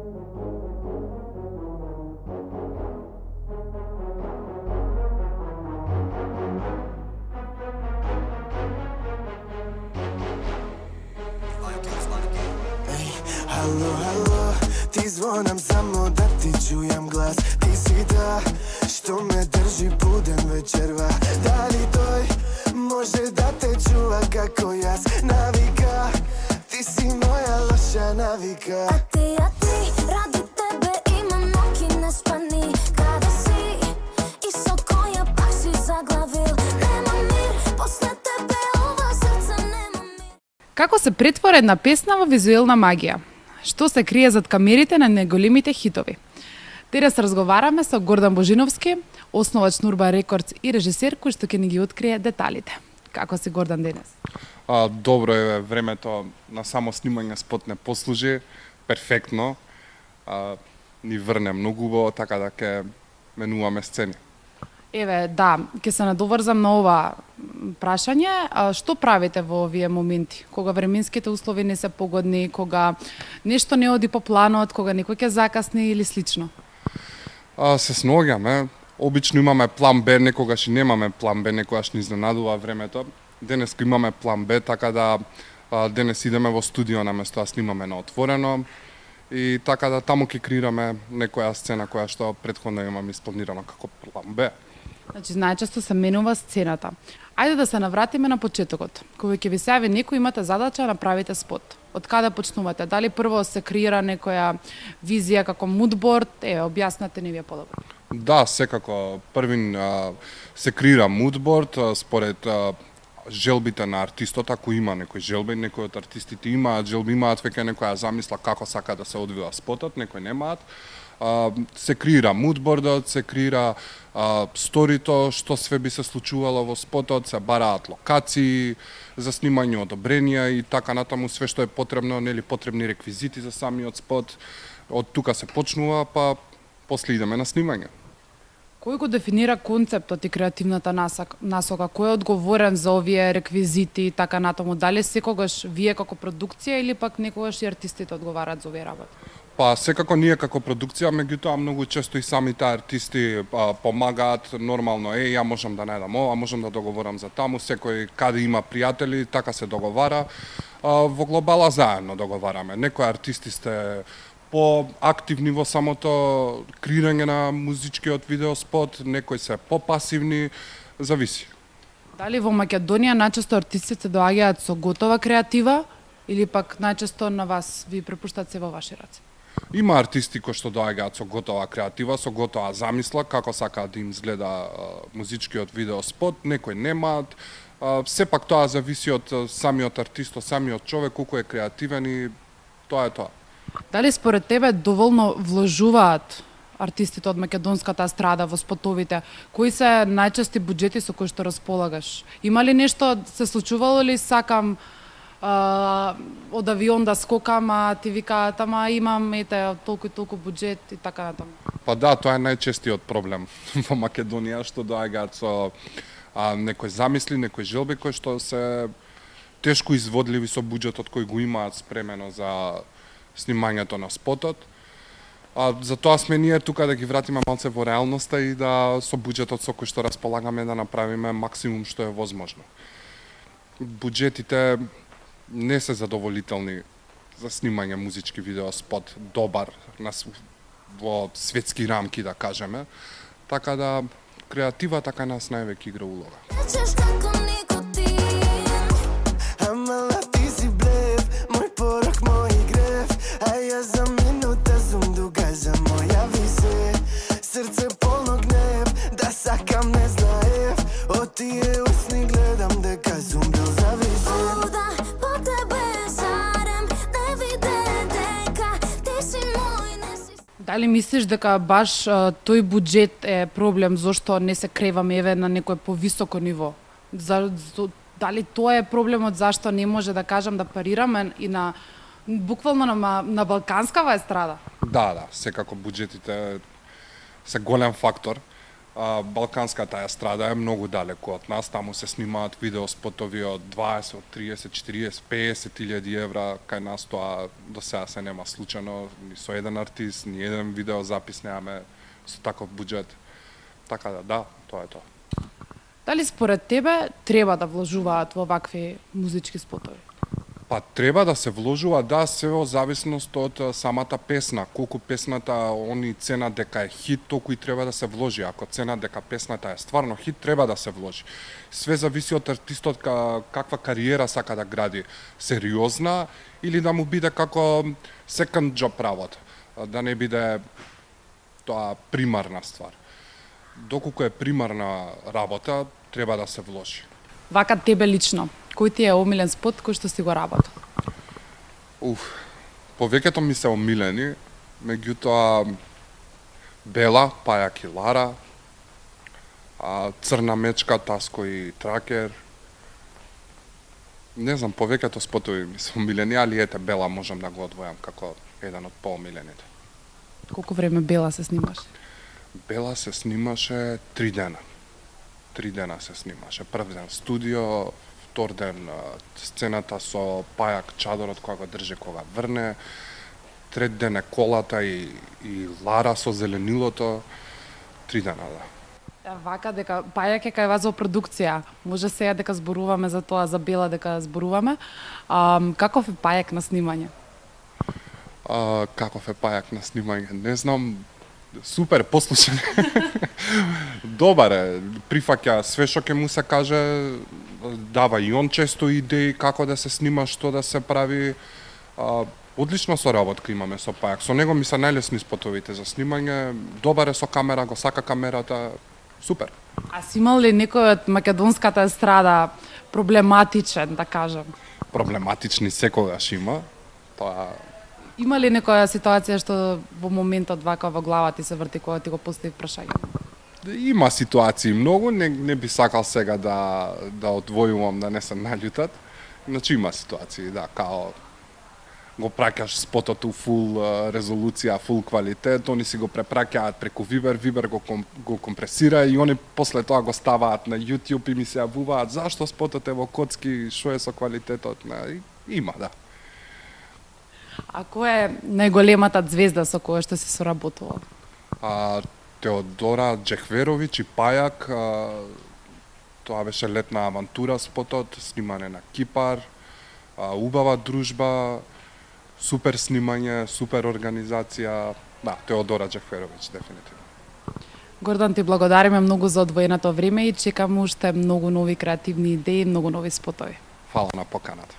Halo, halo, ti zvonam samo da ti čujem glas. Ti si ta što me drži buden večerva. Da li toj može da te čuva kako jaz? Navika, ti si moja loša navika. A ti, radi tebe imam noki nespani. Kada si isto koja pak si zaglavil. Nema mir, posle tebe ova srca nema mir. Како се претвори една песна во визуелна магија? Што се крие зад камерите на неголемите хитови? Денес разговараме со Гордан Божиновски, основач Нурба Рекордс и режисер кој што ќе ни ги открие деталите. Како си, Гордан, денес? Добро е, времето на само снимање спот не послужи перфектно. Ни врне многу убаво, така да ќе менуваме сцени. Еве, да, ќе се надоврзам на ова прашање. Што правите во овие моменти? Кога временските услови не се погодни, кога нешто не оди по планот, кога некој ќе закасни или слично? Се сноѓаме. Обично имаме план Б, некогаш и немаме план Б, некогаш ни изненадува времето. Денес имаме план Б, така да денес идеме во студио наместо да снимаме на отворено. И така да таму ќе креираме некоја сцена која што претходно имаме испланирано како план Б. Значи, најчесто се менува сцената. Ајде да се навратиме на почетокот. Кога ќе ви се јави некој, имате задача да направите спот. Од каде почнувате? Дали прво се креира некоја визија како мудборд? Објаснете ни вие подобро. Да, секако. Првин се креира мудборд според желбите на артистот, ако има некој желби, некои од артистите имаат желби, имаат веќе некоја замисла како сака да се одвива спотот, некои немаат. Се креира мудбордот, се креира сторито, што све би се случувало во спотот, се бараат локации за снимање, одобренија и така натаму, све што е потребно, нели потребни реквизити за самиот спот. Од тука се почнува, па после идеме на снимање. Кој го дефинира концептот и креативната насока? Кој е одговорен за овие реквизити и така натаму? Дали секогаш вие како продукција или пак некогаш и артистите одговараат за овие работи? Па секако ние како продукција, меѓутоа многу често и самите артисти помагаат нормално. Ја можам да најдам ова, можам да договорам за таму, секој каде има пријатели, така се договара. Во глобала заедно договараме. Некои артисти сте по-активни во самото креирање на музичкиот видеоспот, некои се по-пасивни, зависи. Дали во Македонија најчесто артистите доаѓаат со готова креатива или пак најчесто на вас ви препуштаат се во ваши раце? Има артисти кои што доаѓаат со готова креатива, со готова замисла, како сакаат да им изгледа музичкиот видеоспот, некои немаат. Сепак тоа зависи од самиот артист, од самиот човек, колку е креативен и тоа е тоа. Дали според тебе доволно вложуваат артистите од македонската естрада во спотовите? Кои се најчести буџети со кои што располагаш? Има ли нешто, се случувало ли сакам од авион да скокам, а ти викаат, ама имам толку и толку буџет и така натаму? Па да, тоа е најчестиот проблем во Македонија, што доаѓаат со некои замисли, некои желби кои што се тешко изводливи со буџетот кој го имаат спремено за снимањето на спотот. Затоа сме ние тука да ги вратиме малце во реалноста и да со буџетот со кој што располагаме да направиме максимум што е возможно. Буџетите не се задоволителни за снимање музички видеоспот добар во светски рамки, да кажеме. Така да креативата кај нас највеќе игра улога. Срце полно гнев, да сакам не знаев. Од тие усни гледам дека сум бил зависен. По тебе зарем, не виде дека ти си мој, не си... Дали мислиш дека баш тој буџет е проблем зошто не се креваме еве на некој повисоко ниво? Дали тоа е проблемот зашто не може да кажам да парираме и на буквално на балканскава естрада? Да, секако буџетите се голем фактор. Балканската естрада е многу далеку од нас, таму се снимаат видеоспотови од 20, 30, 40, 50.000 евра, кај нас тоа до сега се нема случајно, ни со еден артист, ни еден видеозапис немаме со таков буџет. Така да, тоа е тоа. Дали според тебе треба да вложуваат во вакви музички спотови? Па треба да се вложува, да, се во зависност од самата песна. Колку песната они цена дека е хит, толку и треба да се вложи. Ако цена дека песната е стварно хит, треба да се вложи. Све зависи од артистот каква кариера сака да гради. Сериозна или да му биде како second job работа. Да не биде тоа примарна ствар. Доколку е примарна работа, треба да се вложи. Вака тебе лично, кој ти е омилен спот кој што си го работил? Повеќето ми се омилени, меѓутоа Бела, Пајак и Лара, Црна мечка, Таско и Тракер. Не знам, повеќето спотови ми се омилени, али ете Бела можам да го одвојам како еден од поомилените. Колку време Бела се снимаше? Бела се снимаше 3 дена. 3 дена се снимаше. Прв ден студио, втор ден сцената со Пајак чадорот кога го држи кога врне, трет ден е колата и Лара со зеленилото, 3 дена, да. Вака дека Пајак е кај вас во продукција. Може сега дека зборуваме за тоа, за Бела дека зборуваме. Каков е Пајак на снимање? Каков е Пајак на снимање? Не знам, супер, послушен. Добар е, прифаќа све што ќе му се каже, дава и он често идеи како да се снима, што да се прави. Одлична соработка имаме со Пајак. Со него ми се најлесни спотовите за снимање. Добар е со камера, го сака камерата. Супер. А си имал ли некој од македонската естрада проблематичен, да кажам? Проблематични секогаш има. Тоа Има ли некоја ситуација што во моментот вака во глава ти се врти кога ти го постави прашање? има ситуации многу, не би сакал сега да одвојувам да не се наљутат. Значи има ситуации, да, као го праќаш спотот у фул резолуција, фул квалитет, они си го препраќаат преку Viber го компресира и они после тоа го ставаат на YouTube и ми се јавуваат зашто спотот е во коцки, што е со квалитетот, има, да. А која е најголемата звезда со која што си соработувал? Теодора Джехверовиќ и Пајак, тоа беше летна авантура спотот, снимане на Кипар, убава дружба, супер снимање, супер организација, да, Теодора Джехверовиќ, дефинитивно. Гордан, ти благодариме многу за одвоеното време и чекам уште многу нови креативни идеи, многу нови спотови. Фала на поканата.